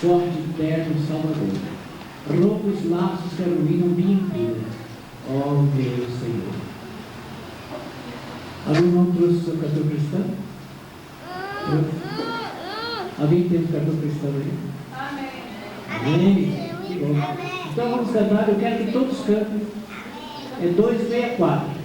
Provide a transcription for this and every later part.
forte e eterno Salvador. Rompa os laços que arruinam minha vida, ó meu Senhor. Algum irmão trouxe o seu cartão cristão? Alguém tem um cartão cristão aí? Amém. Que bom. Então vamos cantar, eu quero que todos cantem. É 264.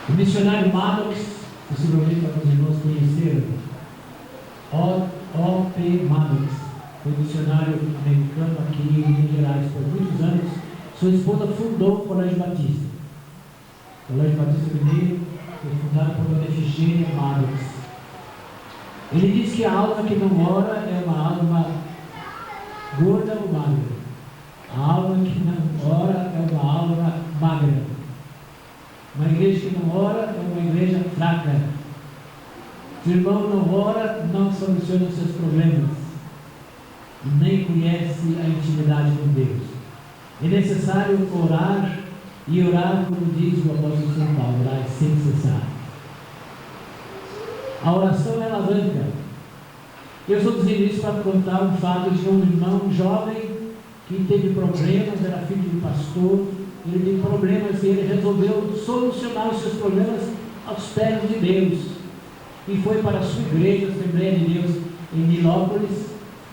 O missionário Maddox, possivelmente alguns irmãos conheceram, O.P. Maddox, foi missionário americano aqui em Minas Gerais por muitos anos. Sua esposa fundou o Colégio Batista. O Colégio Batista Mineiro foi fundado por Dona Efigênia Maddox. Ele diz que a alma que não ora é uma alma gorda ou magra. A alma que não ora é uma alma magra. Uma igreja que não ora é uma igreja fraca. Se o irmão não ora, não soluciona os seus problemas. E nem conhece a intimidade com Deus. É necessário orar e orar, como diz o apóstolo São Paulo, orar sem cessar. A oração é alavanca. Eu estou dizendo isso para contar um fato de um irmão jovem que teve problemas, era filho de pastor. Ele teve problemas e ele resolveu solucionar os seus problemas aos pés de Deus. E foi para a sua igreja, a Assembleia de Deus, em Nilópolis.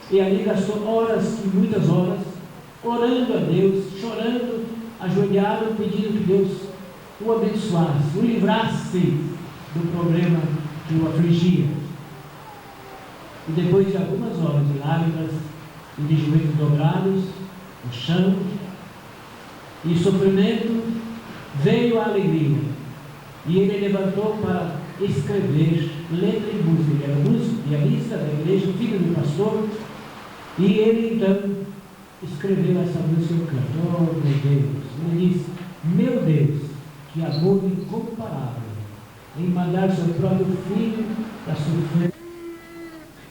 E ali gastou horas e muitas horas, orando a Deus, chorando, ajoelhado, pedindo que Deus o abençoasse, o livrasse do problema que o afligia. E depois de algumas horas de lágrimas e de joelhos dobrados, no chão, e sofrimento, veio a alegria. E ele levantou para escrever letra e música. Ele era músico, pianista da igreja, filho do pastor, e ele então escreveu essa música no canto. Oh, meu Deus! Ele diz: meu Deus, que amor incomparável em mandar seu próprio filho para sofrer.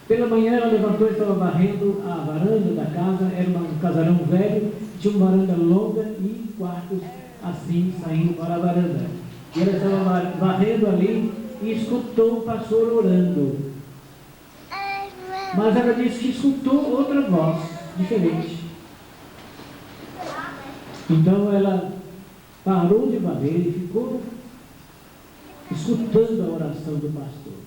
Pela manhã ela levantou e estava varrendo a varanda da casa. Era um casarão velho, tinha uma varanda longa e quartos assim saindo para a varanda. E ela estava varrendo ali e escutou o pastor orando. Mas ela disse que escutou outra voz diferente. Então ela parou de varrer e ficou escutando a oração do pastor.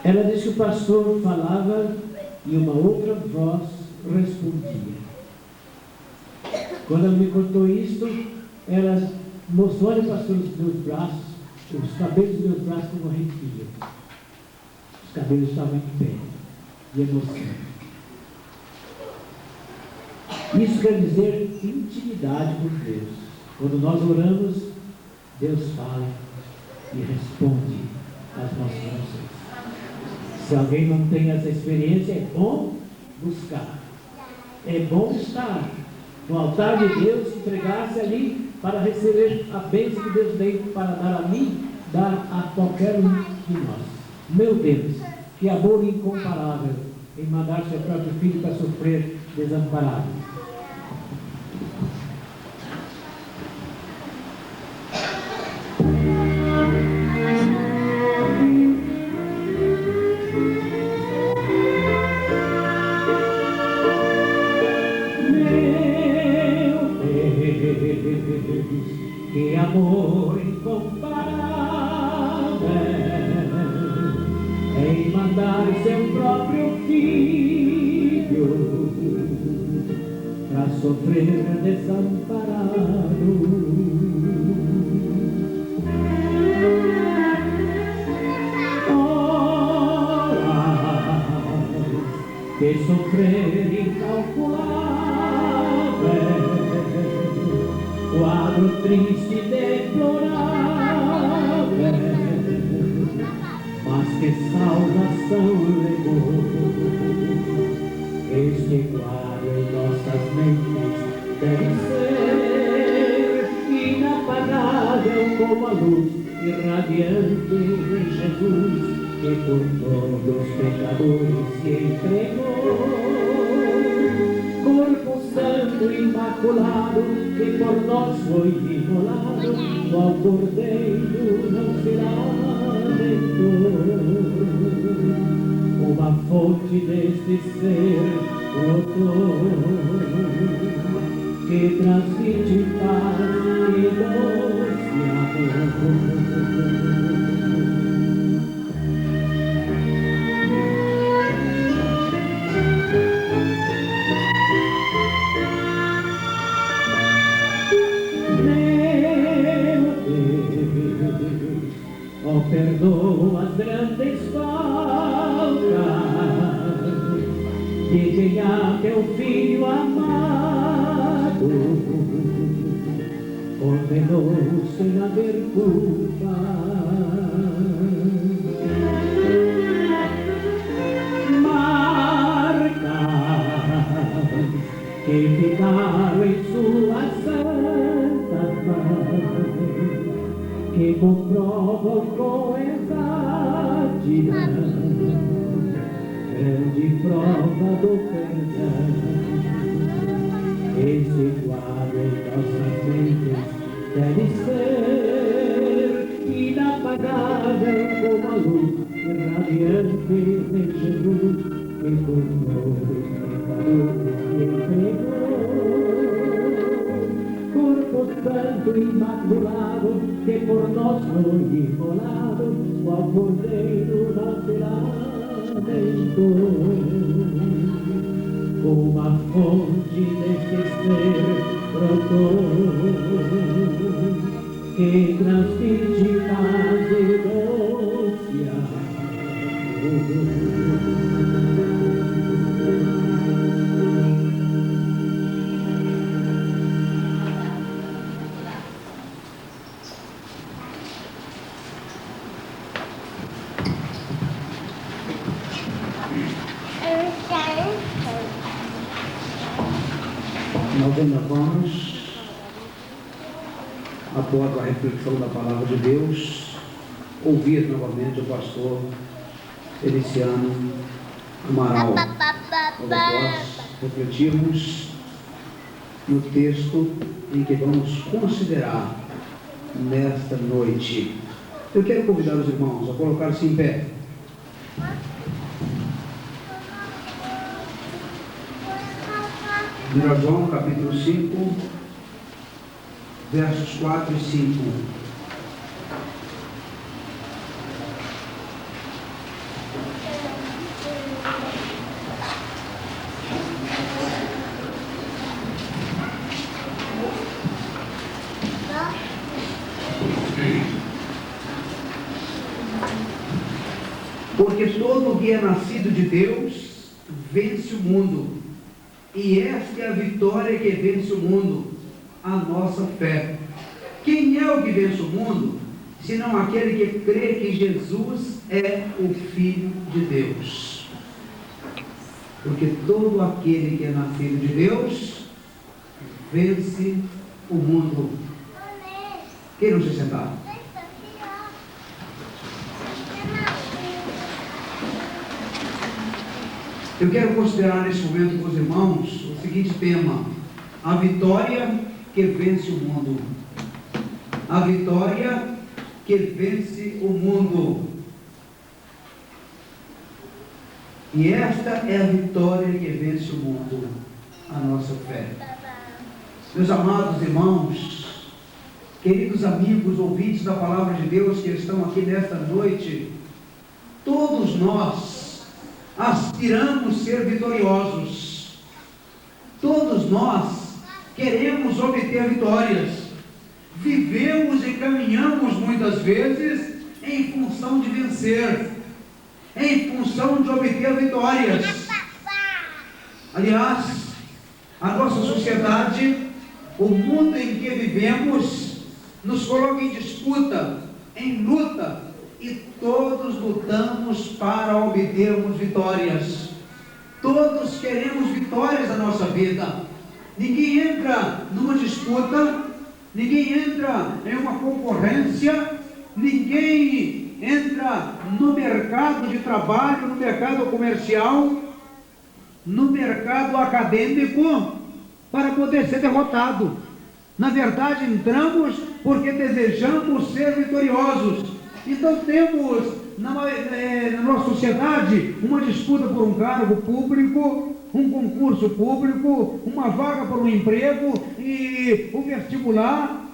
Ela disse que o pastor falava e uma outra voz respondia. Quando ela me contou isto, ela mostrou: olha, pastor, os meus braços, os cabelos dos meus braços como arrepiam. Os cabelos estavam em pé, de emoção. Isso quer dizer intimidade com Deus. Quando nós oramos, Deus fala e responde às nossas orações. Se alguém não tem essa experiência, é bom buscar. É bom estar no altar de Deus, entregar-se ali para receber a bênção que Deus tem para dar a mim, dar a qualquer um de nós. Meu Deus, que amor incomparável em mandar seu próprio filho para sofrer desamparado. Que amor incomparável em mandar seu próprio filho para sofrer desamparado. Que sofrer incalculável, quadro triste e deplorável, mas que salvação levou. Este quadro em nossas mentes deve ser inapagável como a luz irradiante de Jesus, que por todos os pecadores se entregou. Corpo santo imaculado, que por nós foi imolado, qual cordeiro não será mentor. Uma fonte deste ser brotou, que transmite paz e doce amor. Perdoa as grandes faltas de quem há teu filho amado, condenou sem haver culpa. Marcas que ficaram em sua santa paz, que comprovam com exatidão grande prova do perdão. Esse quadro em nossas mentes deve ser inapagável como a luz irradiante de Jesus, que por todos os pecadores entregou. Corpo santo imaculado, que por nós foi imolado, qual cordeiro não será mentor. Uma fonte deste ser brotou, que transmite paz e doce amor. Nós ainda vamos, após a reflexão da palavra de Deus, ouvir novamente o pastor Feliciano Amaral, após refletirmos no texto em que vamos considerar nesta noite. Eu quero convidar os irmãos a colocar-se em pé. João capítulo 5, versos 4 e 5. Porque todo que é nascido de Deus vence o mundo. E esta é a vitória que vence o mundo, a nossa fé. Quem é o que vence o mundo, senão aquele que crê que Jesus é o Filho de Deus? Porque todo aquele que é nascido de Deus vence o mundo. Queiram se sentar. Eu quero considerar nesse momento com os irmãos o seguinte tema: a vitória que vence o mundo. A vitória que vence o mundo. E esta é a vitória que vence o mundo, a nossa fé. Meus amados irmãos, queridos amigos, ouvintes da palavra de Deus que estão aqui nesta noite, todos nós aspiramos ser vitoriosos. Todos nós queremos obter vitórias. Vivemos e caminhamos muitas vezes em função de vencer, em função de obter vitórias. Aliás, a nossa sociedade, o mundo em que vivemos, nos coloca em disputa, em luta, e todos lutamos para obtermos vitórias. Todos queremos vitórias na nossa vida. Ninguém entra numa disputa, ninguém entra em uma concorrência, ninguém entra no mercado de trabalho, no mercado comercial, no mercado acadêmico, para poder ser derrotado. Na verdade, entramos porque desejamos ser vitoriosos. Então temos na nossa sociedade uma disputa por um cargo público, um concurso público, uma vaga por um emprego, e o vestibular,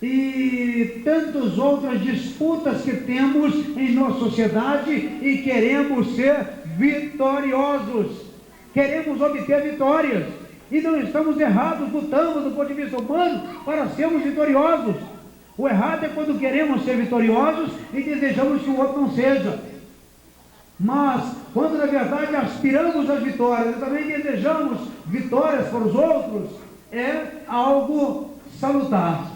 e tantas outras disputas que temos em nossa sociedade, e queremos ser vitoriosos, queremos obter vitórias, e não estamos errados, lutamos do ponto de vista humano para sermos vitoriosos. O errado é quando queremos ser vitoriosos e desejamos que o outro não seja. Mas, quando na verdade aspiramos às vitórias e também desejamos vitórias para os outros, é algo salutar.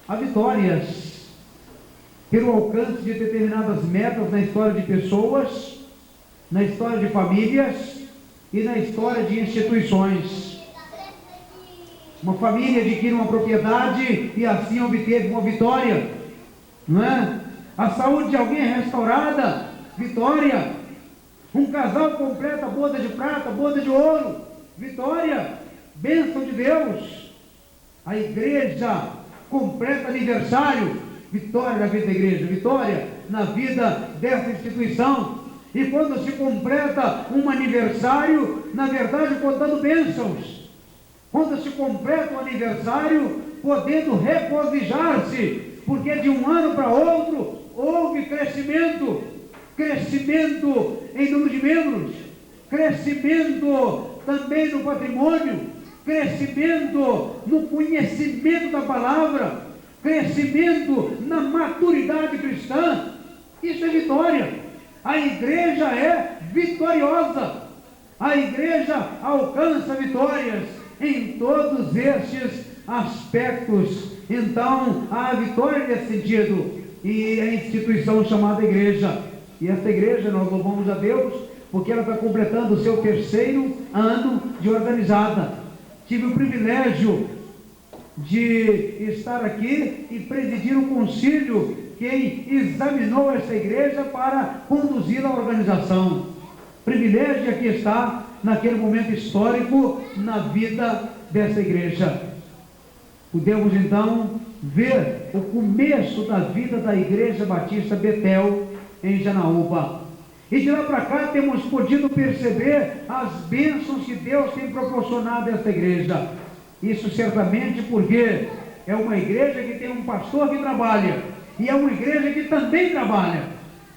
Há vitórias pelo alcance de determinadas metas na história de pessoas, na história de famílias e na história de instituições. Uma família adquire uma propriedade e assim obteve uma vitória, não é? A saúde de alguém é restaurada, vitória. Um casal completa a boda de prata, boda de ouro, vitória, bênção de Deus. A igreja completa aniversário, vitória na vida da igreja, vitória na vida dessa instituição. E quando se completa um aniversário, na verdade contando bênçãos. Quando se completa um aniversário, podendo regozijar-se, porque de um ano para outro houve crescimento em número de membros, crescimento também no patrimônio, crescimento no conhecimento da palavra, crescimento na maturidade cristã. Isso é vitória. A igreja é vitoriosa, a igreja alcança vitórias em todos estes aspectos. Então, há vitória nesse sentido, e a instituição chamada igreja, e esta igreja, nós louvamos a Deus, porque ela está completando o seu 3º ano de organizada. Tive o privilégio de estar aqui e presidir um concílio que examinou essa igreja para conduzir a organização. Privilégio de aqui estar naquele momento histórico na vida dessa igreja. Podemos então ver o começo da vida da Igreja Batista Betel em Janaúba. E de lá para cá temos podido perceber as bênçãos que Deus tem proporcionado a esta igreja. Isso certamente porque é uma igreja que tem um pastor que trabalha, e é uma igreja que também trabalha,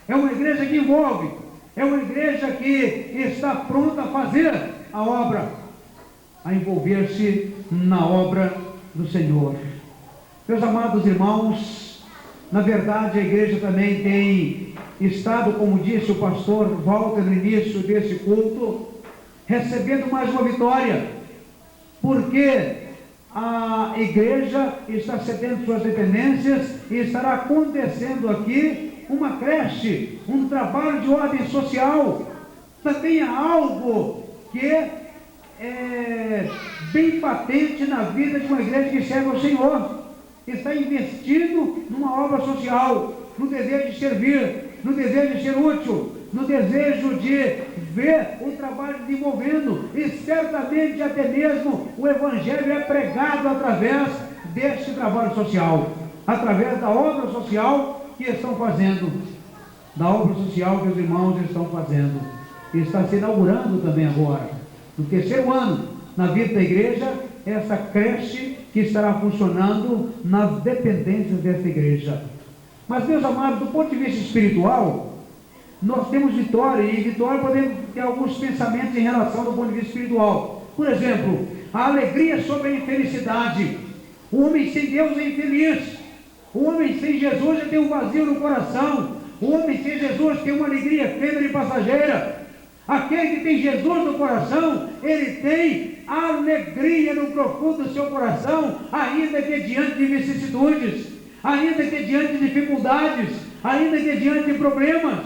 é uma igreja que envolve, é uma igreja que está pronta a fazer a obra, a envolver-se na obra do Senhor. Meus amados irmãos, na verdade a igreja também tem estado, como disse o pastor Walter no início desse culto, recebendo mais uma vitória, porque a igreja está cedendo suas dependências e estará acontecendo aqui uma creche, um trabalho de ordem social. Também é algo que é bem patente na vida de uma igreja que serve ao Senhor. Está investindo numa obra social, no desejo de servir, no desejo de ser útil, no desejo de ver o trabalho desenvolvendo, e certamente até mesmo o Evangelho é pregado através deste trabalho social, através da obra social que estão fazendo, da obra social que os irmãos estão fazendo. E está se inaugurando também agora, no 3º ano, na vida da igreja, essa creche que estará funcionando nas dependências dessa igreja. Mas, meus amados, do ponto de vista espiritual, nós temos vitória, e vitória podemos ter alguns pensamentos em relação do ponto de vista espiritual. Por exemplo, a alegria sobre a infelicidade. O homem sem Deus é infeliz. O homem sem Jesus já tem um vazio no coração. O homem sem Jesus tem uma alegria efêmera e passageira. Aquele que tem Jesus no coração, ele tem alegria no profundo do seu coração, ainda que diante de vicissitudes, ainda que diante de dificuldades, ainda que diante de problemas.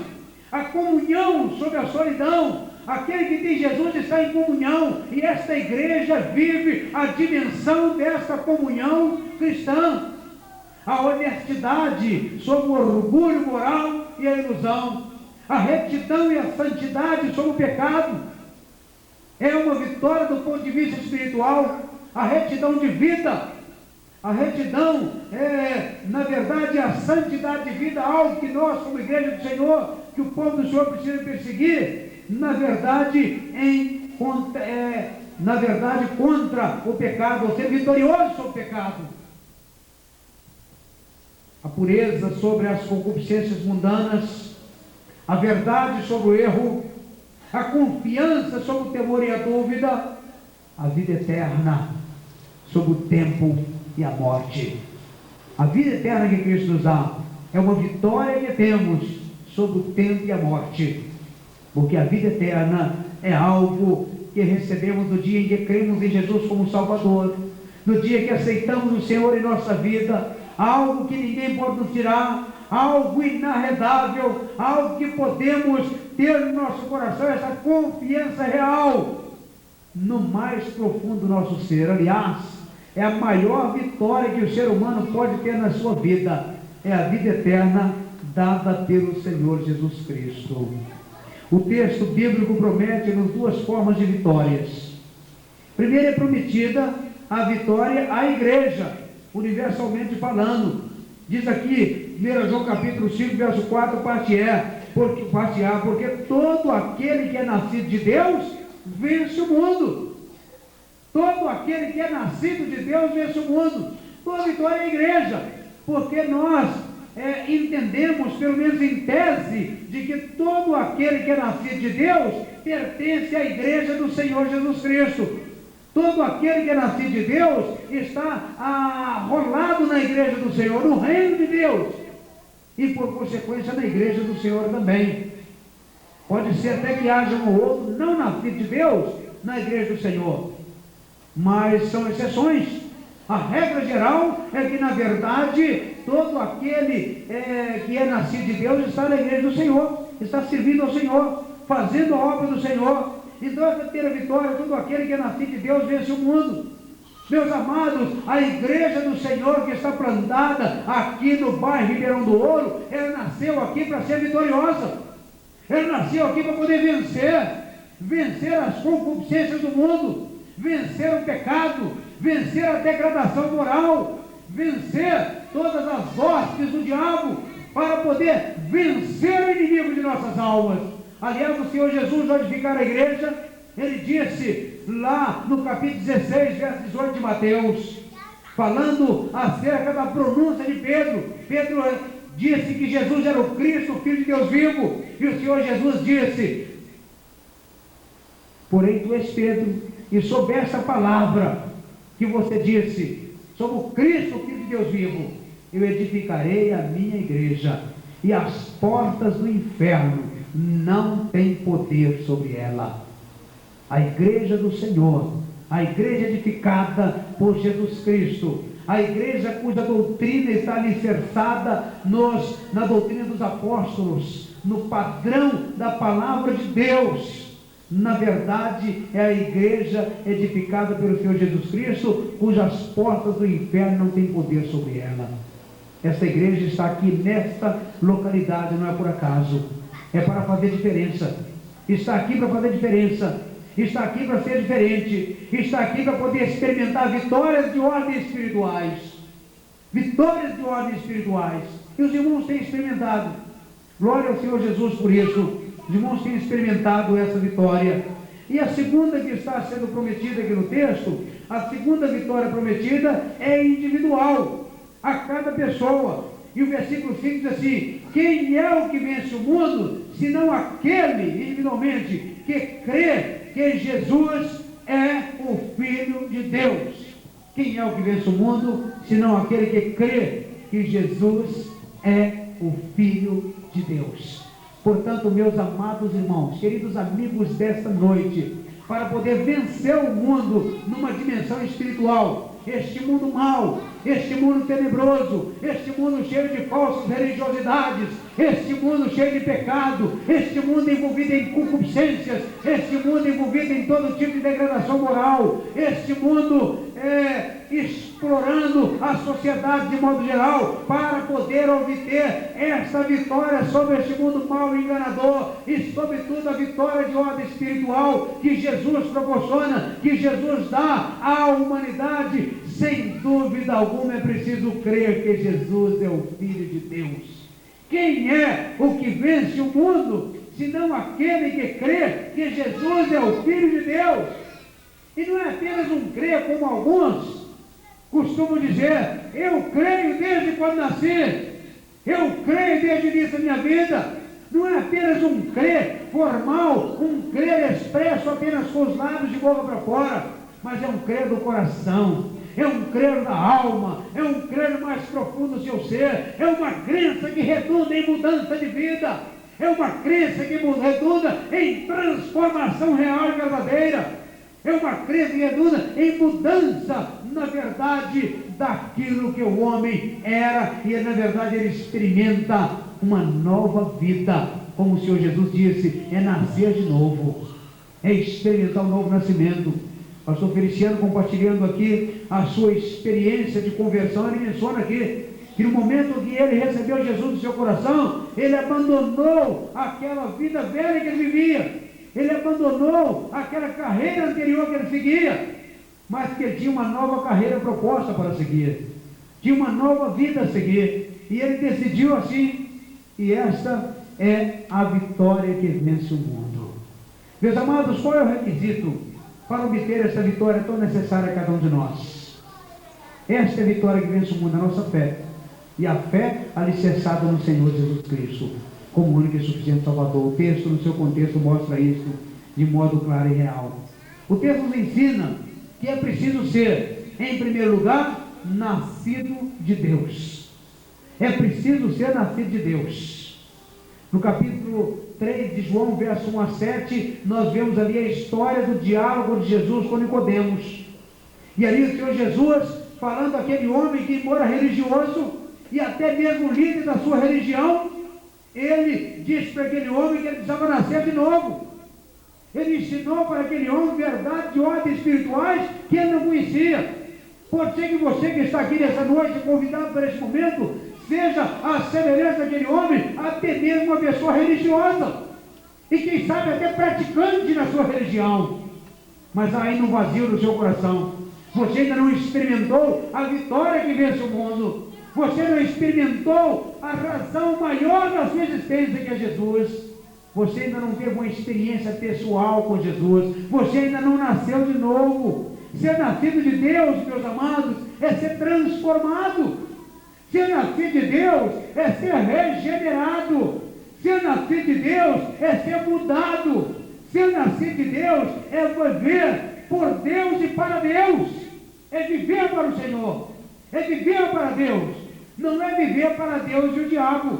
A comunhão sobre a solidão. Aquele que tem Jesus está em comunhão, e esta igreja vive a dimensão desta comunhão cristã. A honestidade sobre o orgulho moral e a ilusão. A retidão e a santidade sobre o pecado. É uma vitória do ponto de vista espiritual. A retidão de vida. A retidão é, na verdade, a santidade de vida, algo que nós, como igreja do Senhor, que o povo do Senhor precisa perseguir, na verdade, contra o pecado, ou ser vitorioso sobre o pecado. A pureza sobre as concupiscências mundanas, a verdade sobre o erro, a confiança sobre o temor e a dúvida, a vida eterna sobre o tempo e a morte. A vida eterna que Cristo nos dá é uma vitória que temos sobre o tempo e a morte, porque a vida eterna é algo que recebemos no dia em que cremos em Jesus como Salvador, no dia que aceitamos o Senhor em nossa vida, algo que ninguém pode nos tirar, algo inarredável, algo que podemos ter no nosso coração, essa confiança real no mais profundo do nosso ser. Aliás, é a maior vitória que o ser humano pode ter na sua vida, é a vida eterna dada pelo Senhor Jesus Cristo. O texto bíblico promete-nos duas formas de vitórias. Primeiro, é prometida a vitória à igreja, universalmente falando. Diz aqui, 1 João capítulo 5, verso 4, parte A, porque todo aquele que é nascido de Deus vence o mundo. Todo aquele que é nascido de Deus vence o mundo. Toda vitória é a igreja, porque nós entendemos, pelo menos em tese, de que todo aquele que é nascido de Deus pertence à igreja do Senhor Jesus Cristo. Todo aquele que é nascido de Deus está arrolado na igreja do Senhor, no reino de Deus, e por consequência na igreja do Senhor também. Pode ser até que haja um ou outro não nascido de Deus na igreja do Senhor, mas são exceções. A regra geral é que, na verdade, todo aquele que é nascido de Deus está na igreja do Senhor, está servindo ao Senhor, fazendo a obra do Senhor. Então, essa terceira vitória, todo aquele que é nascido de Deus vence o mundo. Meus amados, a igreja do Senhor que está plantada aqui no bairro Ribeirão do Ouro, ela nasceu aqui para ser vitoriosa. Ela nasceu aqui para poder vencer as concupiscências do mundo, vencer o pecado, vencer a degradação moral, vencer todas as hostes do diabo, para poder vencer o inimigo de nossas almas. Aliás, o Senhor Jesus, ao edificar a igreja, ele disse lá no capítulo 16, verso 18 de Mateus, falando acerca da pronúncia de Pedro. Pedro disse que Jesus era o Cristo, o Filho de Deus vivo, e o Senhor Jesus disse: porém tu és Pedro, e sob essa palavra que você disse, sobre o Cristo, o Filho de Deus vivo, eu edificarei a minha igreja, e as portas do inferno não têm poder sobre ela. A igreja do Senhor, a igreja edificada por Jesus Cristo, a igreja cuja doutrina está alicerçada na doutrina dos apóstolos, no padrão da palavra de Deus, na verdade é a igreja edificada pelo Senhor Jesus Cristo, cujas portas do inferno não têm poder sobre ela. Esta igreja está aqui nesta localidade, não é por acaso, é para fazer diferença. Está aqui para fazer diferença, está aqui para ser diferente, está aqui para poder experimentar vitórias de ordem espirituais, vitórias de ordem espirituais, e os irmãos têm experimentado. Glória ao Senhor Jesus por isso. Os irmãos têm experimentado essa vitória. E a segunda que está sendo prometida aqui no texto, a segunda vitória prometida é individual, a cada pessoa. E o versículo 5 diz assim: quem é o que vence o mundo, senão aquele, individualmente, que crê que Jesus é o Filho de Deus? Quem é o que vence o mundo, senão aquele que crê que Jesus é o Filho de Deus? Portanto, meus amados irmãos, queridos amigos desta noite, para poder vencer o mundo numa dimensão espiritual, este mundo mau, este mundo tenebroso, este mundo cheio de falsas religiosidades, este mundo cheio de pecado, este mundo envolvido em concupiscências, este mundo envolvido em todo tipo de degradação moral, este mundo explorando a sociedade de modo geral, para poder obter essa vitória sobre este mundo mau e enganador, e sobretudo a vitória de ordem espiritual que Jesus proporciona, que Jesus dá à humanidade. Sem dúvida alguma é preciso crer que Jesus é o Filho de Deus. Quem é o que vence o mundo, senão aquele que crê que Jesus é o Filho de Deus? E não é apenas um crer como alguns costumam dizer: eu creio desde quando nasci, eu creio desde o início da minha vida. Não é apenas um crer formal, um crer expresso apenas com os lábios de boca para fora, mas é um crer do coração, é um crer da alma, é um crer mais profundo do seu ser, é uma crença que redunda em mudança de vida, é uma crença que redunda em transformação real e verdadeira, é uma crença que redunda em mudança, na verdade, daquilo que o homem era, e na verdade ele experimenta uma nova vida, como o Senhor Jesus disse, é nascer de novo, é experimentar um novo nascimento. Pastor Feliciano, compartilhando aqui a sua experiência de conversão, ele menciona aqui que no momento que ele recebeu Jesus no seu coração, ele abandonou aquela vida velha que ele vivia, ele abandonou aquela carreira anterior que ele seguia, mas que ele tinha uma nova carreira proposta para seguir, tinha uma nova vida a seguir, e ele decidiu assim, e esta é a vitória que vence o mundo. Meus amados, qual é o requisito para obter essa vitória tão necessária a cada um de nós? Esta é a vitória que vence o mundo, a nossa fé, e a fé alicerçada no Senhor Jesus Cristo, como único e suficiente Salvador. O texto, no seu contexto, mostra isso de modo claro e real. O texto nos ensina que é preciso ser, em primeiro lugar, nascido de Deus. É preciso ser nascido de Deus. No capítulo 3 de João, verso 1 a 7, nós vemos ali a história do diálogo de Jesus com Nicodemos. E ali o Senhor Jesus, falando àquele homem que embora religioso, e até mesmo líder da sua religião, Ele disse para aquele homem que ele precisava nascer de novo. Ele ensinou para aquele homem verdades de ordem espirituais que ele não conhecia. Pode ser que você que está aqui nessa noite, convidado para esse momento, seja a semelhança daquele homem, até mesmo uma pessoa religiosa. E quem sabe até praticante na sua religião. Mas aí no vazio do seu coração, você ainda não experimentou a vitória que vence o mundo. Você não experimentou a razão maior da sua existência, que é Jesus. Você ainda não teve uma experiência pessoal com Jesus. Você ainda não nasceu de novo. Ser nascido de Deus, meus amados, é ser transformado. Ser nascido de Deus é ser regenerado. Ser nascido de Deus é ser mudado. Ser nascido de Deus é viver por Deus e para Deus. É viver para o Senhor. É viver para Deus. Não é viver para Deus e o diabo.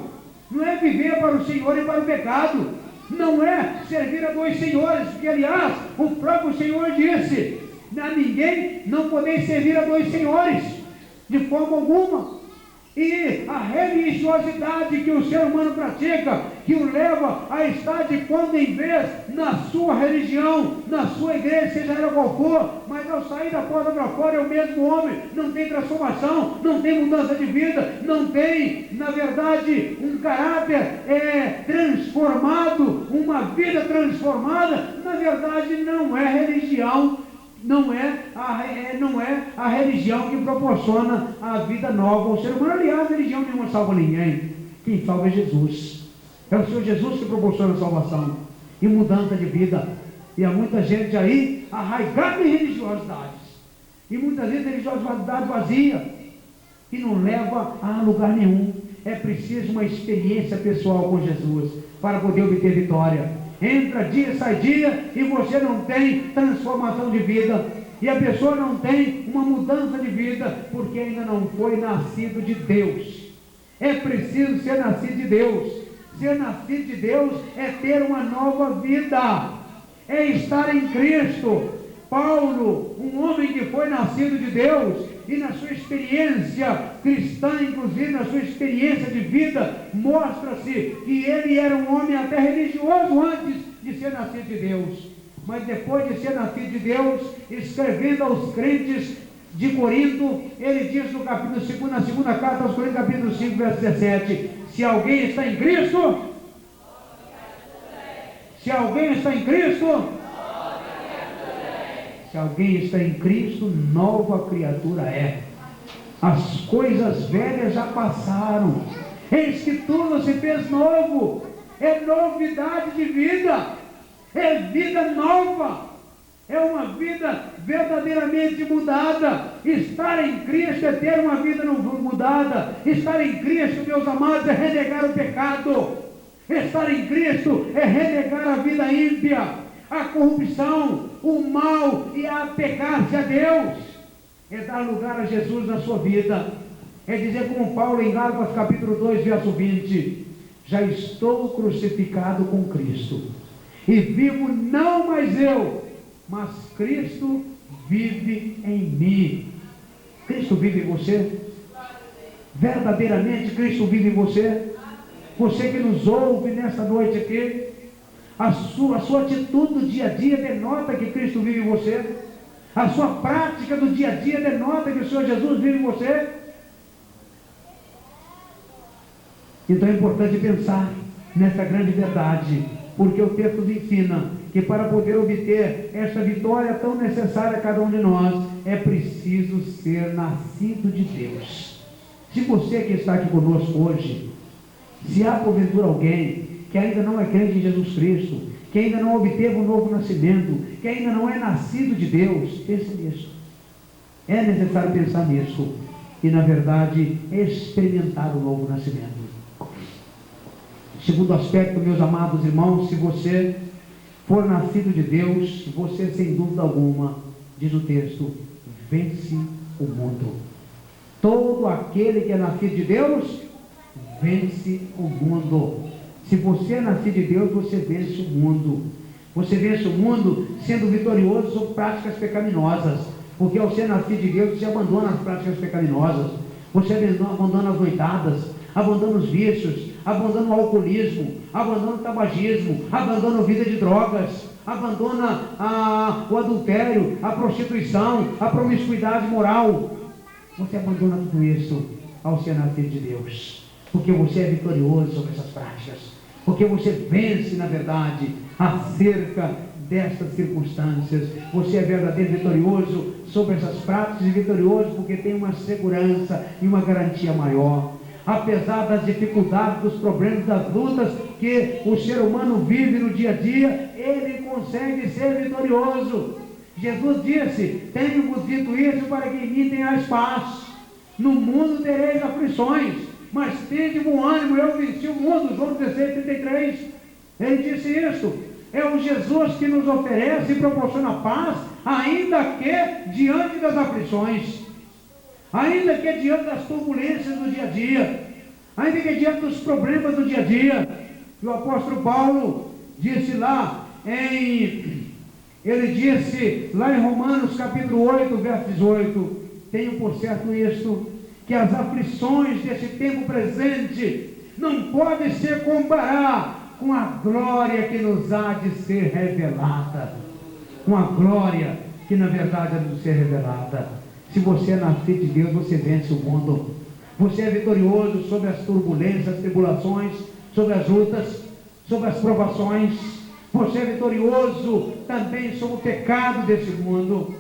Não é viver para o Senhor e para o pecado. Não é servir a dois senhores, porque aliás, o próprio Senhor disse: a ninguém não podeis servir a dois senhores, de forma alguma. E a religiosidade que o ser humano pratica, que o leva a estar de quando em vez na sua religião, na sua igreja, seja ela qual for, mas ao sair da porta para fora é o mesmo homem, não tem transformação, não tem mudança de vida, não tem, na verdade, um caráter transformado, uma vida transformada. Na verdade, não é religião. Não é a religião que proporciona a vida nova ao ser humano. Aliás, a religião nenhuma salva ninguém. Quem salva é Jesus. É o Senhor Jesus que proporciona a salvação e mudança de vida. E há muita gente aí arraigada em religiosidades. E muitas vezes religiosidade vazia, que não leva a lugar nenhum. É preciso uma experiência pessoal com Jesus para poder obter vitória. Entra dia, sai dia, e você não tem transformação de vida, e a pessoa não tem uma mudança de vida, porque ainda não foi nascido de Deus. É preciso ser nascido de Deus. Ser nascido de Deus é ter uma nova vida, é estar em Cristo. Paulo, um homem que foi nascido de Deus, e na sua experiência cristã, inclusive na sua experiência de vida, mostra-se que ele era um homem até religioso antes de ser nascido de Deus. Mas depois de ser nascido de Deus, escrevendo aos crentes de Corinto, ele diz no capítulo 2, na segunda carta aos Coríntios, capítulo 5, verso 17: se alguém está em Cristo, se alguém está em Cristo, se alguém está em Cristo, nova criatura é. As coisas velhas já passaram, eis que tudo se fez novo. É novidade de vida, é vida nova, é uma vida verdadeiramente mudada. Estar em Cristo é ter uma vida mudada. Estar em Cristo, meus amados, é renegar o pecado. Estar em Cristo é renegar a vida ímpia, a corrupção, o mal e a apegar-se a Deus. É dar lugar a Jesus na sua vida. É dizer como Paulo em Gálatas capítulo 2, verso 20: já estou crucificado com Cristo, e vivo não mais eu, mas Cristo vive em mim. Cristo vive em você? Verdadeiramente Cristo vive em você? Você que nos ouve nesta noite aqui, a sua atitude do dia a dia denota que Cristo vive em você? A sua prática do dia a dia denota que o Senhor Jesus vive em você? Então é importante pensar nessa grande verdade, porque o texto nos ensina que para poder obter esta vitória tão necessária a cada um de nós, é preciso ser nascido de Deus. Se você que está aqui conosco hoje, se há porventura alguém que ainda não é crente em Jesus Cristo, que ainda não obteve um novo nascimento, que ainda não é nascido de Deus, pense nisso. É necessário pensar nisso e, na verdade, experimentar o novo nascimento. Segundo aspecto, meus amados irmãos, se você for nascido de Deus, você, sem dúvida alguma, diz o texto, vence o mundo. Todo aquele que é nascido de Deus, vence o mundo. Se você é nascido de Deus, você vence o mundo. Você vence o mundo sendo vitorioso sobre práticas pecaminosas, porque ao ser nascido de Deus, você abandona as práticas pecaminosas, você abandona as noitadas, abandona os vícios, abandona o alcoolismo, abandona o tabagismo, abandona a vida de drogas, abandona o adultério, a prostituição, a promiscuidade moral. Você abandona tudo isso ao ser nascido de Deus, porque você é vitorioso sobre essas práticas, porque você vence, na verdade, acerca destas circunstâncias. Você é verdadeiro vitorioso sobre essas práticas, e vitorioso porque tem uma segurança e uma garantia maior. Apesar das dificuldades, dos problemas, das lutas que o ser humano vive no dia a dia, ele consegue ser vitorioso. Jesus disse: tenho-vos dito isso para que em mim tenhais paz. No mundo tereis aflições, mas tende bom ânimo, eu venci o mundo. João 16:33. Ele disse isso. É o Jesus que nos oferece e proporciona paz, ainda que diante das aflições, ainda que diante das turbulências do dia a dia, ainda que diante dos problemas do dia a dia. E o apóstolo Paulo disse lá ele disse lá em Romanos capítulo 8, verso 18: tenho por certo isto, que as aflições desse tempo presente não podem se comparar com a glória que nos há de ser revelada. Com a glória que na verdade há de ser revelada. Se você é nascido de Deus, você vence o mundo. Você é vitorioso sobre as turbulências, as tribulações, sobre as lutas, sobre as provações. Você é vitorioso também sobre o pecado desse mundo.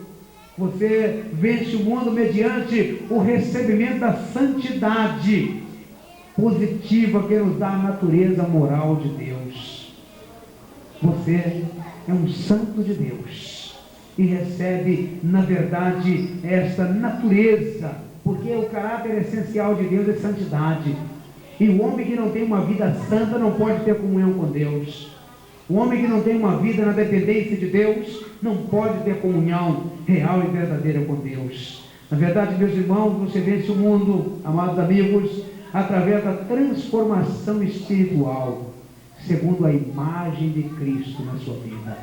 Você vence o mundo mediante o recebimento da santidade positiva que nos dá a natureza moral de Deus. Você é um santo de Deus e recebe, na verdade, esta natureza, porque o caráter essencial de Deus é santidade. E o homem que não tem uma vida santa não pode ter comunhão com Deus. O homem que não tem uma vida na dependência de Deus não pode ter comunhão real e verdadeira com Deus. Na verdade, meus irmãos, você vence o mundo, amados amigos, através da transformação espiritual, segundo a imagem de Cristo na sua vida.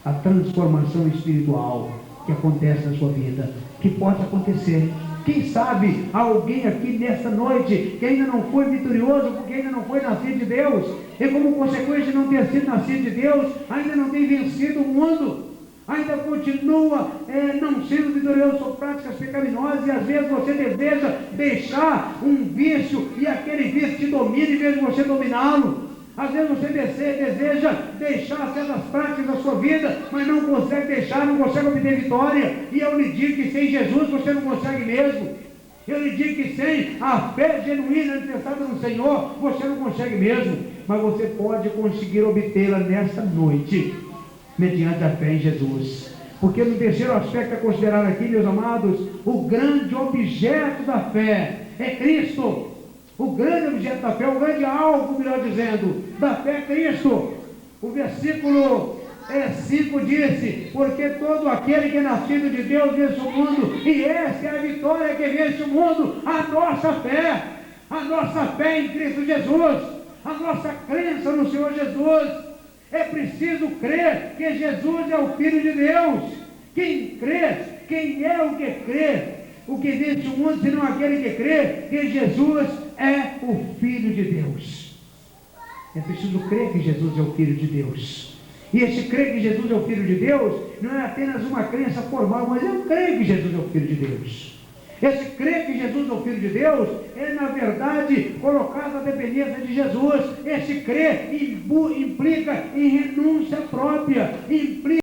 A transformação espiritual que acontece na sua vida, que pode acontecer. Quem sabe alguém aqui nessa noite que ainda não foi vitorioso, porque ainda não foi nascido de Deus, e como consequência de não ter sido nascido de Deus, ainda não tem vencido o mundo, ainda continua não sendo vitorioso sobre práticas pecaminosas, e às vezes você deseja deixar um vício, e aquele vício te domina em vez de você dominá-lo. Às vezes você deseja deixar certas práticas da sua vida, mas não consegue deixar, não consegue obter vitória. E eu lhe digo que sem Jesus você não consegue mesmo. Eu lhe digo que sem a fé genuína necessária no Senhor, você não consegue mesmo. Mas você pode conseguir obtê-la nesta noite, mediante a fé em Jesus. Porque no terceiro aspecto a considerar aqui, meus amados, o grande objeto da fé é Cristo. O grande objeto da fé, o grande alvo, melhor dizendo, da fé é Cristo. O versículo 5 disse: porque todo aquele que é nascido de Deus vence o mundo, e essa é a vitória que vence o mundo, a nossa fé em Cristo Jesus, a nossa crença no Senhor Jesus. É preciso crer que Jesus é o Filho de Deus. Quem crê, quem é o que crê? O que vence o mundo, senão aquele que crê que Jesus é o Filho de Deus. É preciso crer que Jesus é o Filho de Deus. E esse crer que Jesus é o Filho de Deus não é apenas uma crença formal, mas eu creio que Jesus é o Filho de Deus. Esse crer que Jesus é o Filho de Deus é, na verdade, colocado à dependência de Jesus. Esse crer implica em renúncia própria, implica